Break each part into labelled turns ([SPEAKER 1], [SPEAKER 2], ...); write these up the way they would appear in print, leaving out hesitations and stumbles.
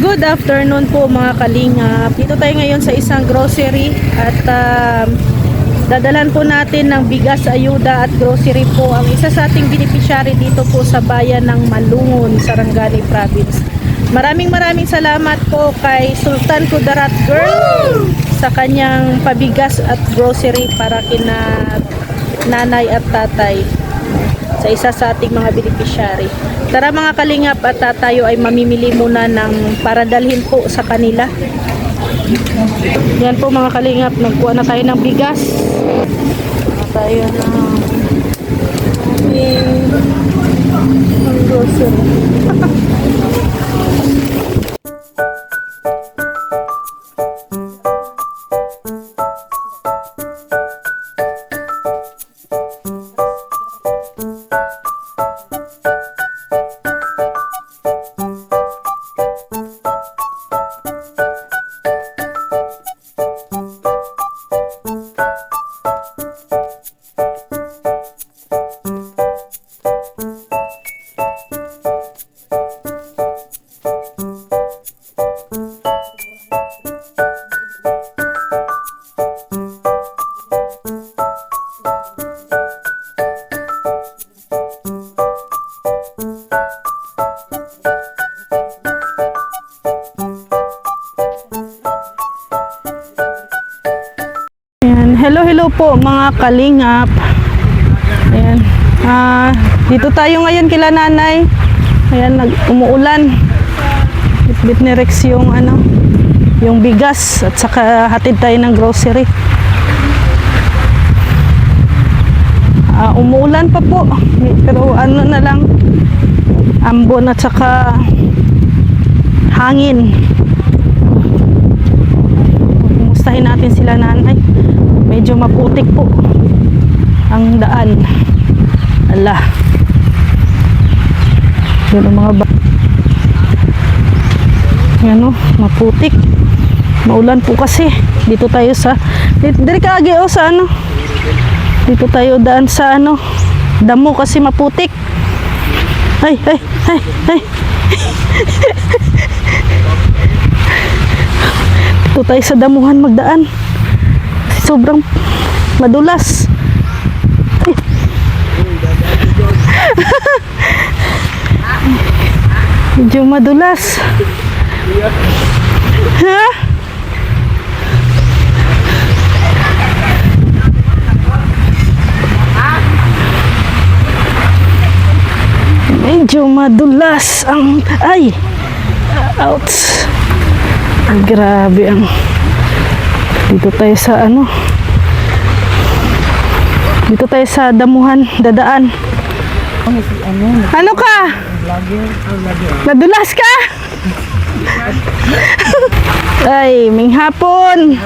[SPEAKER 1] Good afternoon po mga kalingap. Dito tayo ngayon sa isang grocery at dadalan po natin ng bigas, ayuda at grocery po ang isa sa ating beneficiary dito po sa bayan ng Malungon, Sarangani Province. Maraming salamat po kay Sultan Kudarat Girl sa kanyang pabigas at grocery para kina nanay at tatay sa isa sa ating mga beneficiary. Tara mga kalingap at tayo ay mamimili muna ng para dalhin po sa kanila. Yan po mga kalingap, nagkuha na tayo ng bigas. Tayo ng grocery. Hello po mga kalingap. Ayan. Dito tayo ngayon kila nanay. Ayan, umuulan. Bitbit ni Rex yung yung bigas at saka hatid tayo ng grocery. Umuulan pa po. Pero na lang, ambon at saka hangin. Kumustahin natin sila nanay. Medyo maputik po ang daan. Ala. Yan ang mga yan o, maputik. Maulan po kasi. Dito tayo sa dito kaagi o sa dito tayo daan sa damo kasi maputik. Ay. Dito tayo sa damuhan magdaan. Sobrang madulas. Medyo madulas. Ha? Medyo madulas ang ouch. Grabe ang dito tayo sa dito tayo sa damuhan, dadaan. Ano ka? Nadulas ka? Ay, minghapon.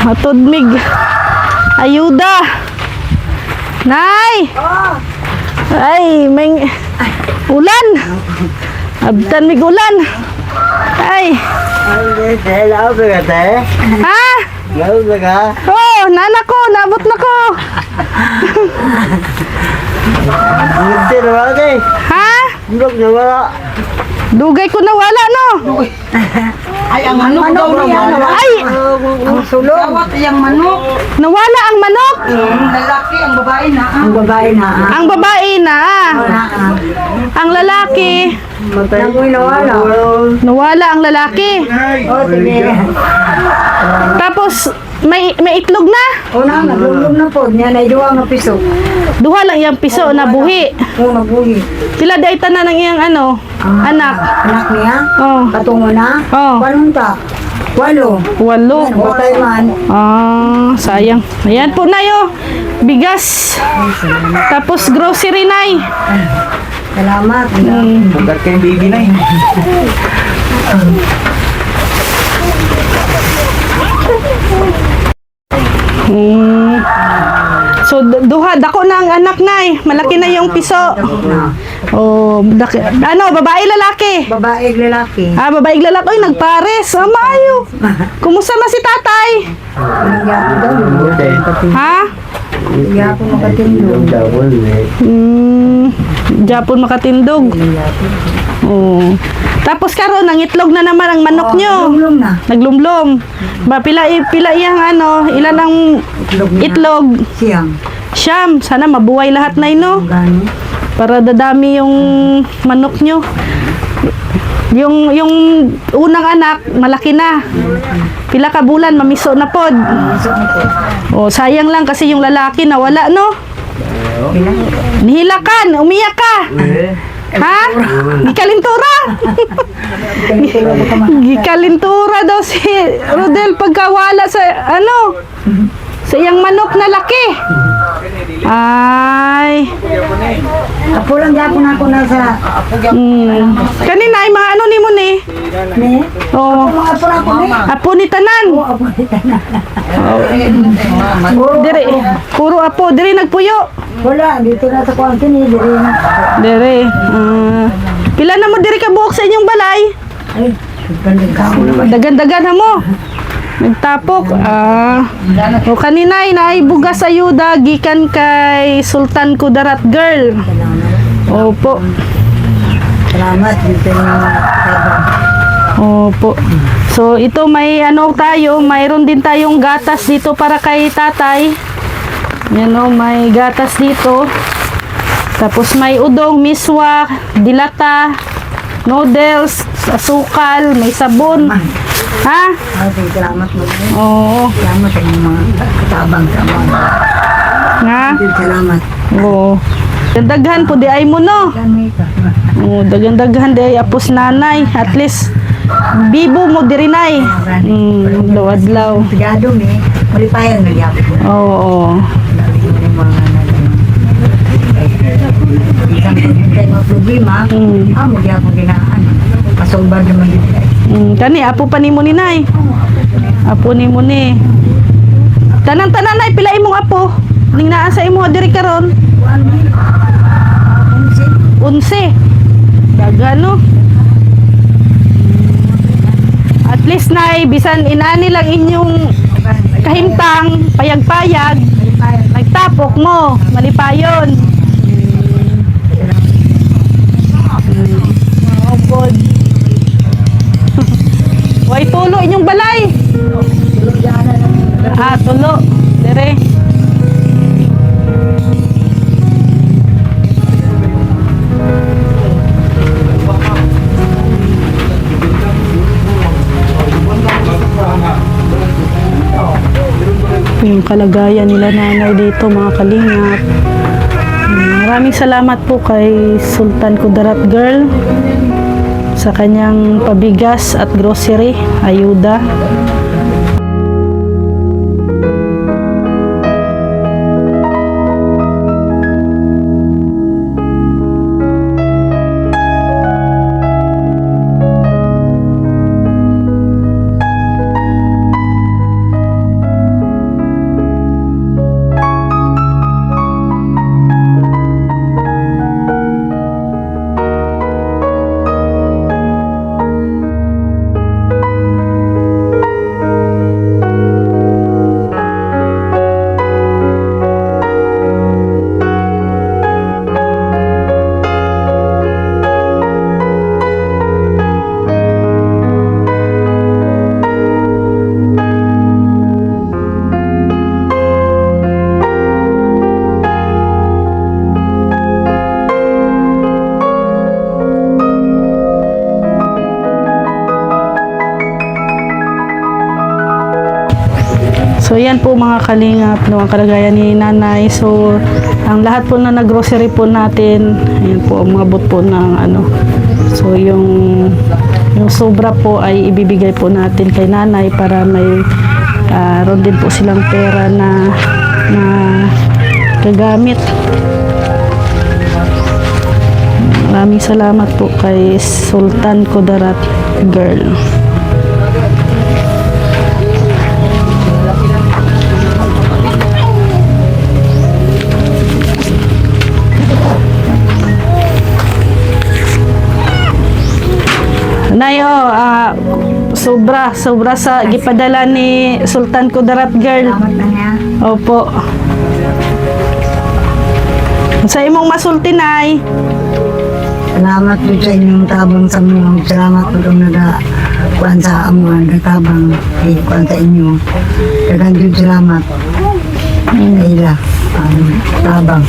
[SPEAKER 1] Matudmig. Ayuda. Nay! Ay, ulan. Abtan mig ulan. Ay. Ha? Oh, nana ko, nabot na ko. Ha? Dugay ko nawala no.
[SPEAKER 2] Ay, ang manok daw nawala.
[SPEAKER 1] Ay,
[SPEAKER 2] ang sulong. Ang manok.
[SPEAKER 1] Nawala ang manok.
[SPEAKER 2] Ang lalaki, ang babae na.
[SPEAKER 1] Ang babae na. Ang lalaki. Nawala ang lalaki. Tapos may itlog na.
[SPEAKER 2] Naglulog na po. Niya na iduwa ng piso.
[SPEAKER 1] Duha lang yung piso na buhi.
[SPEAKER 2] Nabuhi.
[SPEAKER 1] Sila day tanan ng iyang anak.
[SPEAKER 2] Anak niya?
[SPEAKER 1] Oh.
[SPEAKER 2] Katungo na?
[SPEAKER 1] Oh.
[SPEAKER 2] Paano ta? 8.
[SPEAKER 1] 8.
[SPEAKER 2] Watay man.
[SPEAKER 1] Sayang. Ayan po na bigas. Tapos grocery nay.
[SPEAKER 2] Salamat.
[SPEAKER 3] Bugat kayong baby na
[SPEAKER 1] So duha dako na ang anak nay. Malaki na yung piso. Oh, babae lalaki?
[SPEAKER 2] Babae lalaki.
[SPEAKER 1] Babae lalaki. Oy, nagpares. Maayo. Kumusta na si tatay? Ha?
[SPEAKER 2] Yapon makatindog.
[SPEAKER 1] Japon makatindog. Oo. Tapos karon ang itlog na naman ang manok nyo.
[SPEAKER 2] Lumlum na.
[SPEAKER 1] Naglumlom. Ba pila iyang ano, ilan ang
[SPEAKER 2] Itlog na.
[SPEAKER 1] itlog?
[SPEAKER 2] Siyang.
[SPEAKER 1] Siyam. Sana mabuhay lahat na no.
[SPEAKER 2] Gani.
[SPEAKER 1] Para dadami yung manok nyo. Yung unang anak, malaki na. Pila ka bulan, mamiso na pod.
[SPEAKER 2] Masok na po.
[SPEAKER 1] O, sayang lang kasi yung lalaki nawala, no?
[SPEAKER 2] Pila?
[SPEAKER 1] Nihilakan, umiyak ka. Ha? Gikalintura.
[SPEAKER 2] Ganito lang ka
[SPEAKER 1] Gikalintura daw si Rodel pagkawala sa ano? Sa iyang manok na laki. Ay.
[SPEAKER 2] Apo lang yapon ako na sa...
[SPEAKER 1] Kanina ay mga ano ni mo ni?
[SPEAKER 2] Ne?
[SPEAKER 1] Oh,
[SPEAKER 2] Mga apo na ako ne?
[SPEAKER 1] apo ni tanan.
[SPEAKER 2] Apo kita na.
[SPEAKER 1] Dire, puro apo, dire nagpuyo.
[SPEAKER 2] Wala, dito na sa kwanto ni Diri na.
[SPEAKER 1] Dire. Pila na mo dire ka buhok sa inyong balay?
[SPEAKER 2] Ay, ganda ka mo naman.
[SPEAKER 1] Dagan-dagan na mo. Nagtapok. O kanina ay bugas ayuda gikan kay Sultan Kudarat Girl. Opo.
[SPEAKER 2] Salamat dito na habang.
[SPEAKER 1] Opo. So ito may ano tayo, mayroon din tayong gatas dito para kay tatay. Yan o, may gatas dito. Tapos may udong, miswa, dilata, noodles, asukal, may sabon. Ha?
[SPEAKER 2] Okay, salamat mo.
[SPEAKER 1] Oo.
[SPEAKER 2] Salamat sa mga katabang sa mga.
[SPEAKER 1] Nga?
[SPEAKER 2] Salamat.
[SPEAKER 1] Oo. Daghan po di ay mo no.
[SPEAKER 2] Kami ka.
[SPEAKER 1] Oo, daghan di ay apos nanay. At least bibo mo diri nay. Law-adlaw.
[SPEAKER 2] Sigado mi, malipayan na yapon ko.
[SPEAKER 1] Oo.
[SPEAKER 2] Isang mga problema, amo di ako ginaan. Masolbar naman dito.
[SPEAKER 1] Kani apo pa nimo ni nay. Apo nimo ni. Tanan-tanan nay pila imong apo? Ning naa sa imo diri karon? 11. Dagan no. At least nay bisan inani lang inyong kahimtang, payag-payag, nagtapok mo, malipayon. Oh God. Way tulo inyong balay. Tulo. Dire. Yung kalagayan nila nanay dito mga kalingap. Maraming salamat po kay Sultan Kudarat Girl sa kanyang pabigas at grocery, ayuda. So yan po mga kalingap, no, ang kalagayan ni nanay. So ang lahat po na nag-grocery po natin, ayan po, umabot po ng ano. So yung sobra po ay ibibigay po natin kay nanay para may ron din po silang pera na gagamit. Maraming salamat po kay Sultan Kudarat Girl. Nayo, sobra sa gipadala ni Sultan Kudarat Girl.
[SPEAKER 2] Salamat na niya.
[SPEAKER 1] Opo. Sa imong masulti nay.
[SPEAKER 2] Salamat po sa inyong tabang sa mga. Salamat po kung kuan sa amo nagtabang kuan sa inyo. Daghang jud salamat. Ila tabang.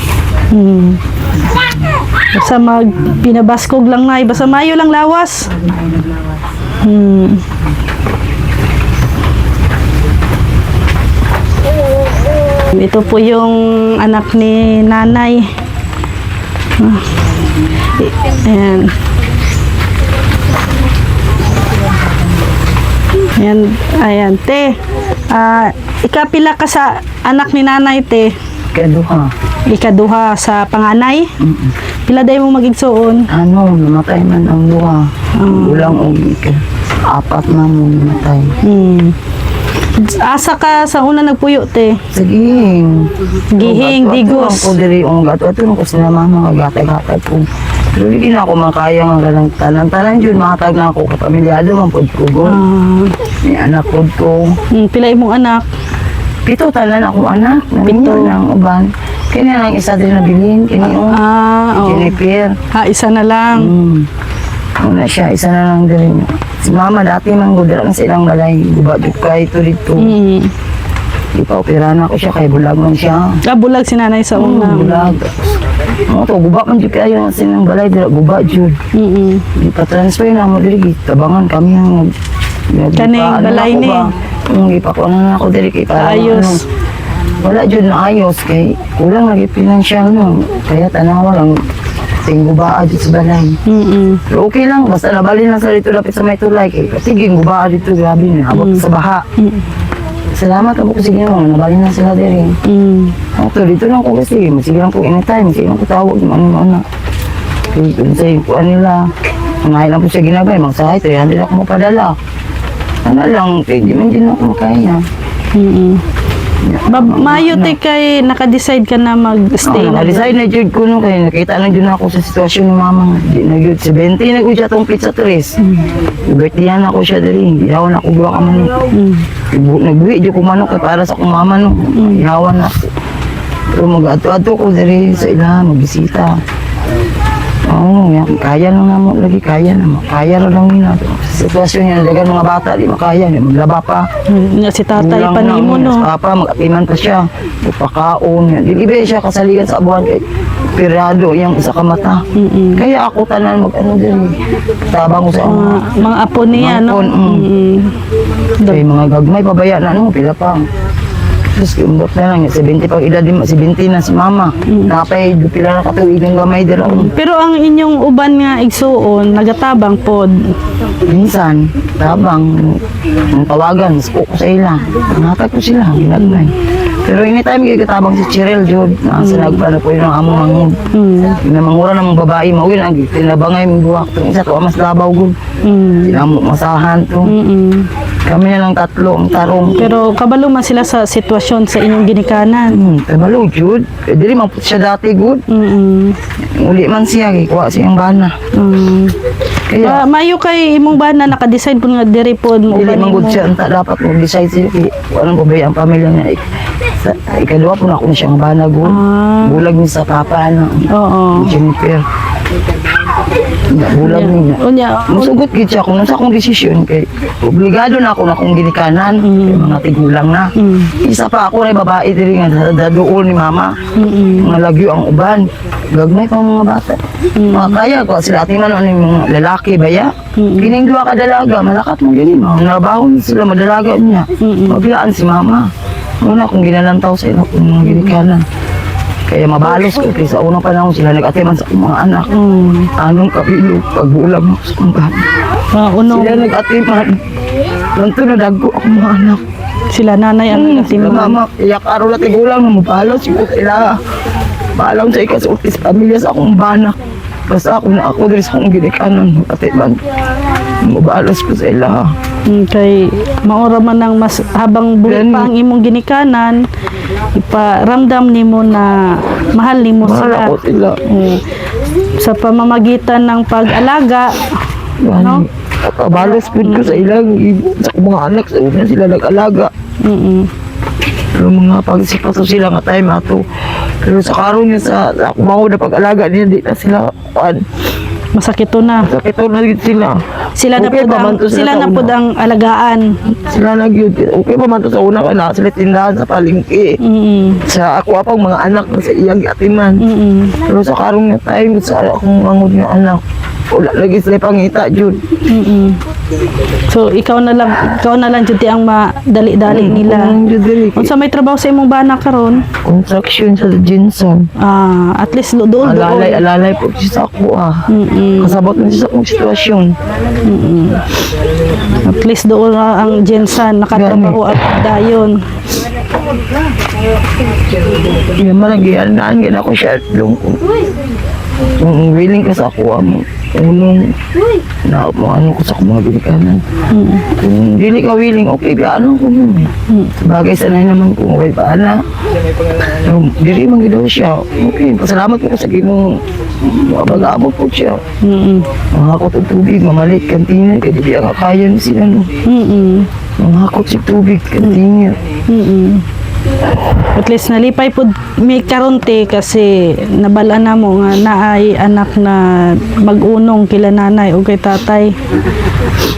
[SPEAKER 1] Basta pinabaskog lang na, basta mayo lang lawas. Ito po yung anak ni nanay. Ayan. Ayan, ayan, te. Ikapila ka sa anak ni nanay, te.
[SPEAKER 2] Kaduha.
[SPEAKER 1] Ikaduha sa panganay. Pila day mo magigsuon?
[SPEAKER 2] Ano, namatay man ang duha. Ulang og apat na mo namatay.
[SPEAKER 1] Asa ka sa una nagpuyo, te?
[SPEAKER 2] Sa gihing.
[SPEAKER 1] Gihing, digos.
[SPEAKER 2] Ako diri ang gato. Ito ko sila mama gatay-gatay ko. Pero hindi na ako makaya nga galang tanan-tanan yun. Makatag na ako kapamilyado man po ko. May anak po ko.
[SPEAKER 1] Pila imong anak?
[SPEAKER 2] 7 tanan ako anak.
[SPEAKER 1] 7.
[SPEAKER 2] Ng uban. Kanya lang isa din nabilin. Kanya yung
[SPEAKER 1] Oo.
[SPEAKER 2] Jennifer.
[SPEAKER 1] Isa na lang.
[SPEAKER 2] Una siya, isa na lang din. Si mama dati man gudra na silang balay. Guba-duk ka ito dito. Di pa operahan ako siya kay bulag man siya.
[SPEAKER 1] Bulag si nanay sa una.
[SPEAKER 2] Bulag. Mo to guba man jud kayo na silang balay dira guba jud. Di pa transfer na mo diri tabangan kami ang
[SPEAKER 1] Kaning balay ni.
[SPEAKER 2] Ipakuha na ako diri kay para
[SPEAKER 1] Ayos.
[SPEAKER 2] wala jud na ayos kay kulang lagi financial no. Kaya tanaw lang tinggo ba jud sa balay. Pero okay lang basta nabali na sa dito dapat sa may tulay kay tiging guba dito grabe na abot sa baha. Salamat ako sige mo nabali na sila diri. Ako dito lang ko kasi sige lang po anytime sige lang ko tawag ng ano. Kaya kung ko nila ngayon lang po siya ginagay magsahay 300 ako mapadala. Ano lang di man din ako makaya.
[SPEAKER 1] Mayo te kay naka-decide ka na mag-stay na.
[SPEAKER 2] Naka-decide na jud ko no kay nakita na jud ako sa sitwasyon ni mama. Di na jud 70 na ko siya tong pizza tres. Birthdayan ako siya diri. Ihawan ako duwa ka manok. Nagbuhi jud ko manok kay para sa akong mama no. Ihawan ako. Pero mag-ato-ato ko diri sa ila magbisita. Oo, kaya lang naman lagi, kaya naman. Kaya lang nila. Sa sitwasyon niya, dagan mga bata, di makaya. Maglaba pa.
[SPEAKER 1] Si tatay
[SPEAKER 2] Kulang
[SPEAKER 1] panimo
[SPEAKER 2] lang,
[SPEAKER 1] no.
[SPEAKER 2] si papa, mag-atiman pa siya. Magpakaon. Dilibre siya kasaligan sa abuhan kay pirado yung isa ka mata. Kaya ako tanan mag-ano din. Tabang ko sa
[SPEAKER 1] Mga apo niya, no?
[SPEAKER 2] Kaya mga gagmay, pabaya na, no? Pila pa. Tapos umdok na lang, 70 pag edad, 70 na si mama. Napay, pila na katuwid ng gamay dira.
[SPEAKER 1] Pero ang inyong uban nga igsuon, nagatabang pod.
[SPEAKER 2] Minsan, tabang, ang tawagan, ko sa ila. Nangatag ko sila, ginagmay. Pero anytime katabang si Cheryl, Jod, nasa nagpala po yun ang among mangod. Namangura ng mga babae, mawin, ang tinabangay mong buwak. Itong isa, to mas labaw, Jod. Tinamok masahan to. Kami na lang tatlo ang tarong.
[SPEAKER 1] Pero kabalo man sila sa sitwasyon sa inyong ginikanan.
[SPEAKER 2] Kabalo, Jod. Dili man po siya dati, Jod. Uli man siya, kuha siyang bana. Kaya,
[SPEAKER 1] Mayo kay imong bana naka-decide po nga diri pod mo
[SPEAKER 2] dili man good siya, anta dapat mag-decide siya. Anong pabaya ang pamilya niya. Ikadua po na ako na siyang bana, Jod. Bulag niya sa papa, ano.
[SPEAKER 1] Oo.
[SPEAKER 2] Jennifer. Bulag niya.
[SPEAKER 1] Unya,
[SPEAKER 2] Musugot gid siya kung nasa akong desisyon kay obligado na ako na akong ginikanan kay mga tigulang na. Isa pa ako na babae diri nga daduol ni mama. Mga lagyo ang uban. Gagmay pa mga bata. Mga kaya ko sila ating ano yung mga lalaki baya. Kining duha ka dalaga malakat mo gini mo. Nabahon sila madalaga niya. Maglaan si mama. Una akong ginalantaw sa ila kung mga ginikanan. Kaya mabalos ko kaya sa unang panahon sila nag-atiman sa akong mga anak. Anong kapilo pagbulag mo sa akong bahay. Sila nag-atiman. Lanto na dago akong mga anak.
[SPEAKER 1] sila nanay ang
[SPEAKER 2] Sila
[SPEAKER 1] nagatiman.
[SPEAKER 2] mama, iyak araw na tigulang mo mabalos ko sila. Balang sa ikasulti sa pamilya sa akong banak. Basta ako na ako diri sa akong ginikanan. Atiman. Mabalos ko sa ila.
[SPEAKER 1] Kay maura man ang mas habang buhay pa ang imong ginikanan, iparamdam nimo na mahal nimo
[SPEAKER 2] Mahal
[SPEAKER 1] sila.
[SPEAKER 2] ako sila.
[SPEAKER 1] Sa pamamagitan ng pag-alaga, no?
[SPEAKER 2] Balos ko sa ilang sa akong mga anak sa una sila nag-alaga. Pero mga pagsipaso sila nga time ato. Pero sa karon niya sa ako na pag-alaga niya di na sila
[SPEAKER 1] Masakit to na.
[SPEAKER 2] Sakit na gid sila.
[SPEAKER 1] Sila na
[SPEAKER 2] Okay
[SPEAKER 1] po
[SPEAKER 2] pa man to
[SPEAKER 1] sila
[SPEAKER 2] sa
[SPEAKER 1] na po
[SPEAKER 2] una.
[SPEAKER 1] ang alagaan.
[SPEAKER 2] Sila na gyud. Okay pa man to sa una kana sila tindahan sa palengke. Sa ako apang mga anak na sa iyang atiman. Pero sa karong nga time sa akong mangod nga anak. Wala lagi sila pangita jud.
[SPEAKER 1] So ikaw na lang jud ti ang madali-dali nila.
[SPEAKER 2] Jud dili.
[SPEAKER 1] Unsa may trabaho sa imong bana karon?
[SPEAKER 2] Construction sa Jensen.
[SPEAKER 1] At least doon.
[SPEAKER 2] Alalay po siya sa ako Kasabot na siya sa akong sitwasyon.
[SPEAKER 1] At least doon ang Jensen nakatrabaho at dayon.
[SPEAKER 2] Yung malagyan gina ko siya long kung willing ka sa ako mo unong na ano ko sa akong mga binikanan. Kung dili ka willing, okay, ano ko mo. Bagay sanay naman kung okay pa na. Dili man gidaw siya. Okay, pasalamat ko sa ginong mabag-abot po siya. Mga hakot ng tubig, mamalit, kantina, kaya di ang kaya ni sila. No? Mga hakot si tubig, kantina.
[SPEAKER 1] At least nalipay po may karonte kasi nabala na mo nga naay anak na mag-unong kila nanay o kay tatay.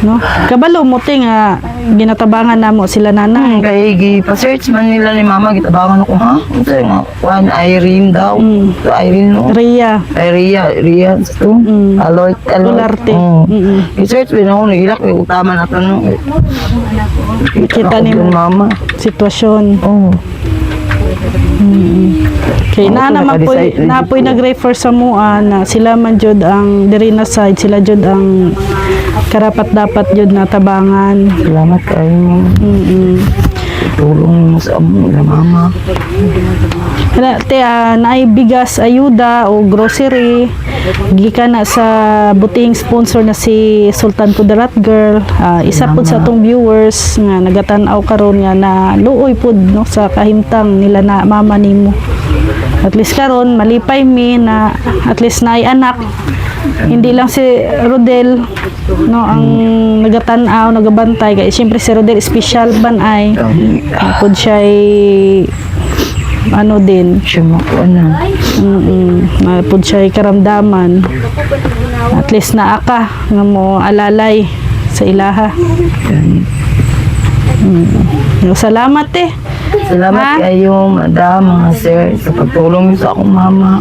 [SPEAKER 1] No? Kabalo mo ti nga ginatabangan na mo sila nanay.
[SPEAKER 2] Kaya pa-search man nila ni mama, gitabangan ako, ha? Ito nga, Juan Irene daw. Ito Irene, no?
[SPEAKER 1] Rhea.
[SPEAKER 2] Ay, Ria, ito. Aloy.
[SPEAKER 1] Olarte.
[SPEAKER 2] I-search din ako, nagilak, may utama na ito, no?
[SPEAKER 1] Kita ni
[SPEAKER 2] mo. Mama.
[SPEAKER 1] Sitwasyon.
[SPEAKER 2] Oo.
[SPEAKER 1] Kay
[SPEAKER 2] Oo,
[SPEAKER 1] na naman po
[SPEAKER 2] nakadecide na
[SPEAKER 1] napoy
[SPEAKER 2] dito.
[SPEAKER 1] nag-refer sa mua na sila man jud ang diri na side, sila jud ang karapat dapat jud na tabangan.
[SPEAKER 2] Salamat kayo. Tulong mo sa amo na mama.
[SPEAKER 1] Kana te naay bigas ayuda o grocery gikan na sa buting sponsor na si Sultan Kudarat Girl. Isa pud sa atong viewers nga nagatan-aw karon nga na luoy pud no sa kahimtang nila na mama nimo. At least karon malipay mi na at least naay anak. Hindi lang si Rodel no ang nagatan-aw nagabantay kay siyempre si Rodel special ban ay pud siya ano din
[SPEAKER 2] Siya makuha na.
[SPEAKER 1] pud siya karamdaman at least naa ka nga mo alalay sa ilaha. Salamat
[SPEAKER 2] Salamat
[SPEAKER 1] Ha?
[SPEAKER 2] kayo, madam, mga sir, sa pagtulong niyo sa akong mama.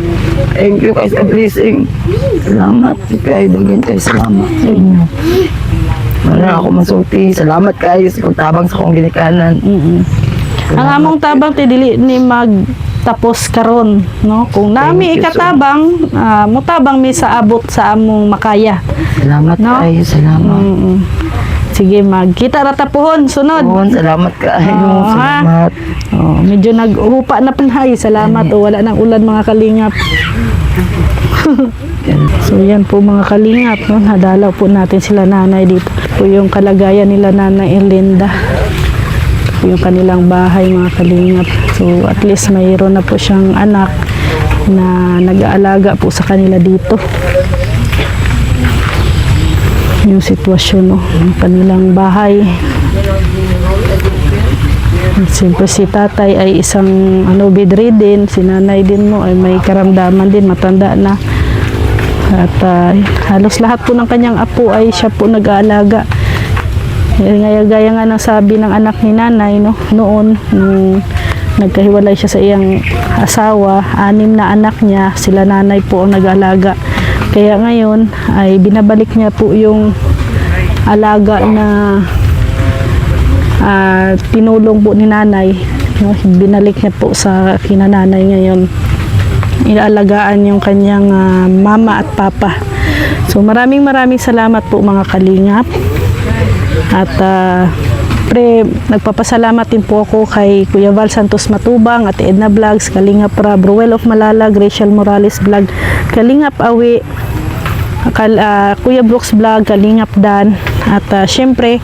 [SPEAKER 2] Thank you guys sa blessing. Salamat kayo, dagan kayo. Salamat sa inyo. Wala ako masulti. Salamat kayo sa pagtabang sa akong ginikanan.
[SPEAKER 1] Ang among tabang ti dili ni magtapos karon no kung nami
[SPEAKER 2] Thank you,
[SPEAKER 1] ikatabang mutabang mi sa abot sa among makaya.
[SPEAKER 2] Salamat
[SPEAKER 1] No?
[SPEAKER 2] kayo, salamat.
[SPEAKER 1] Sige magkita ra tapuhon sunod.
[SPEAKER 2] Salamat kayo,
[SPEAKER 1] Oo, ha?
[SPEAKER 2] salamat.
[SPEAKER 1] Medyo naghupa na panhay. Salamat wala nang ulan mga kalingap. So yan po mga kalingap no? Nadalaw po natin sila nanay dito. Po yung kalagayan nila nanay Erlinda. Po yung kanilang bahay mga kalingap. So at least mayroon na po siyang anak na nag-aalaga po sa kanila dito. Yung sitwasyon no, ng kanilang bahay. Siyempre si tatay ay isang bedridden, si nanay din mo ay may karamdaman din, matanda na. At halos lahat po ng kanyang apo ay siya po nag-aalaga. Gaya nga ng sabi ng anak ni nanay no, noon nung nagkahiwalay siya sa iyang asawa, 6 na anak niya, sila nanay po ang nag-aalaga. Kaya ngayon ay binabalik niya po yung alaga na tinulong po ni nanay. No? Binalik niya po sa kinananay ngayon. Ilaalagaan yung kanyang mama at papa. So maraming salamat po mga kalingap. At nagpapasalamat din po ako kay Kuya Val Santos Matubang, Ate Edna Vlogs, Kalingap Rab, Ruel of Malalag, Rachel Morales Vlog, Kalingap Awi, Kuya Brooks Vlog, Kalingap Dan, at syempre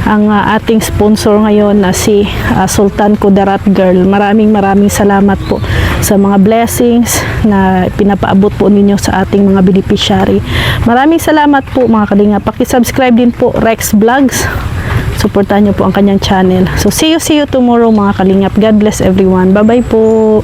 [SPEAKER 1] ang ating sponsor ngayon na si Sultan Kudarat Girl. Maraming salamat po sa mga blessings na pinapaabot po ninyo sa ating mga beneficiary. Maraming salamat po mga kalingap. Paki-subscribe din po Rex Vlogs. Suportahan nyo po ang kanyang channel. So see you tomorrow mga kalingap. God bless everyone. Bye bye po.